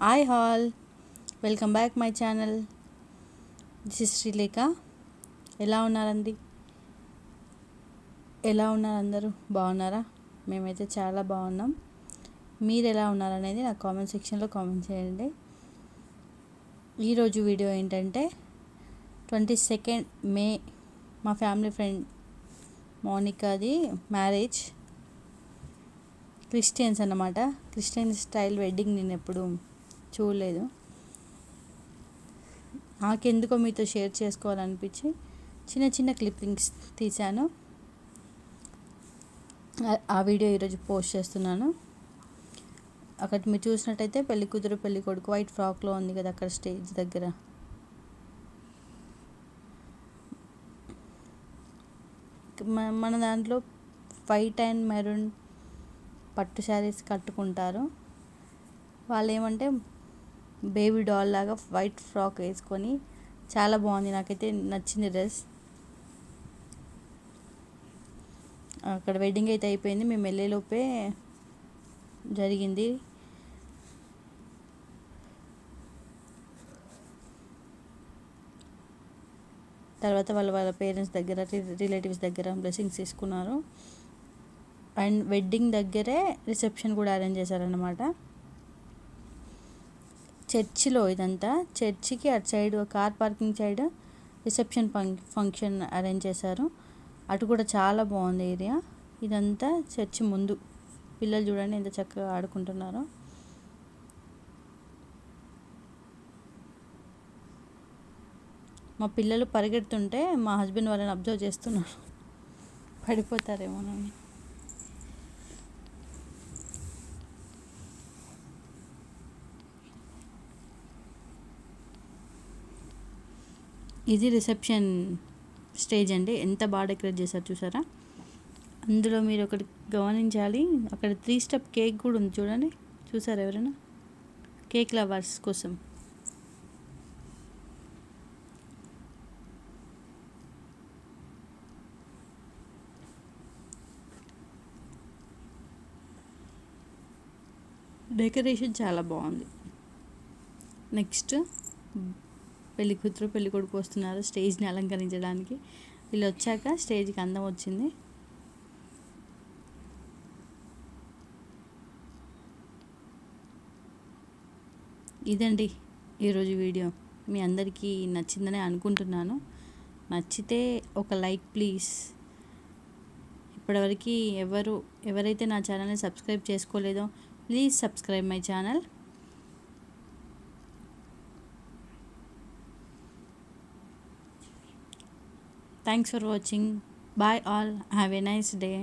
Hi hall, welcome back my channel. This is Srilekha. ఎలా ఉన్నారండి? ఎలా ఉన్నారు అందరూ? బాగున్నారా? మేమైతే చాలా బాగున్నాం. మీరు ఎలా ఉన్నారనేది నాకు కామెంట్ సెక్షన్లో కామెంట్ చేయండి. ఈరోజు వీడియో ఏంటంటే 22 మే మా ఫ్యామిలీ ఫ్రెండ్ మోనికాది మ్యారేజ్. క్రిస్టియన్స్ అన్నమాట. క్రిస్టియన్ స్టైల్ వెడ్డింగ్ నేను ఎప్పుడు చూడలేదు. నాకెందుకో మీతో షేర్ చేసుకోవాలనిపించి చిన్న చిన్న క్లిప్పింగ్స్ తీశాను. ఆ వీడియో ఈరోజు పోస్ట్ చేస్తున్నాను. అక్కడ మీరు చూసినట్టయితే పెళ్లి కూతురు పెళ్లి కొడుకు వైట్ ఫ్రాక్లో ఉంది కదా అక్కడ స్టేజ్ దగ్గర. మన దాంట్లో వైట్ అండ్ మెరూన్ పట్టు శారీస్ కట్టుకుంటారు. వాళ్ళు ఏమంటే బేబీ డాల్ లాగా వైట్ ఫ్రాక్ వేసుకొని చాలా బాగుంది. నాకైతే నచ్చింది డ్రెస్. అక్కడ వెడ్డింగ్ అయితే అయిపోయింది. మేము వెళ్ళేలోపే జరిగింది. తర్వాత వాళ్ళ పేరెంట్స్ దగ్గర రిలేటివ్స్ దగ్గర బ్లెస్సింగ్స్ తీసుకున్నారు. అండ్ వెడ్డింగ్ దగ్గరే రిసెప్షన్ కూడా అరేంజ్ చేశారనమాట. చర్చిలో ఇదంతా. చర్చికి అటు side car parking side reception function arrange చేశారు. అటు కూడా చాలా బాగుంది ఏరియా. ఇదంతా చర్చి ముందు. పిల్లలు చూడండి ఎంత చక్కగా ఆడుకుంటున్నారో. మా పిల్లలు పరిగెడుతుంటే మా హస్బెండ్ వాళ్ళని అబ్జర్వ్ చేస్తున్నారు, పడిపోతారేమోనని. ఇది రిసెప్షన్ స్టేజ్ అండి. ఎంత బాగా డెకరేట్ చేశారు చూసారా. అందులో మీరు ఒకటి గమనించాలి, అక్కడ 3 స్టెప్ కేక్ కూడా ఉంది చూడండి. చూసారా ఎవరైనా? కేక్ లవర్స్ కోసం. డెకరేషన్ చాలా బాగుంది. నెక్స్ట్ పెళ్లి కూతురు పెళ్లి కొడుకు వస్తున్నారు స్టేజ్ని అలంకరించడానికి. వీళ్ళు వచ్చాక స్టేజ్కి అందం వచ్చింది. ఇదండి ఈరోజు వీడియో. మీ అందరికీ నచ్చిందని అనుకుంటున్నాను. నచ్చితే ఒక లైక్ ప్లీజ్. ఇప్పటివరకు ఎవరైతే నా ఛానల్ని సబ్స్క్రైబ్ చేసుకోలేదో please subscribe my channel. Thanks for watching. Bye all. Have a nice day.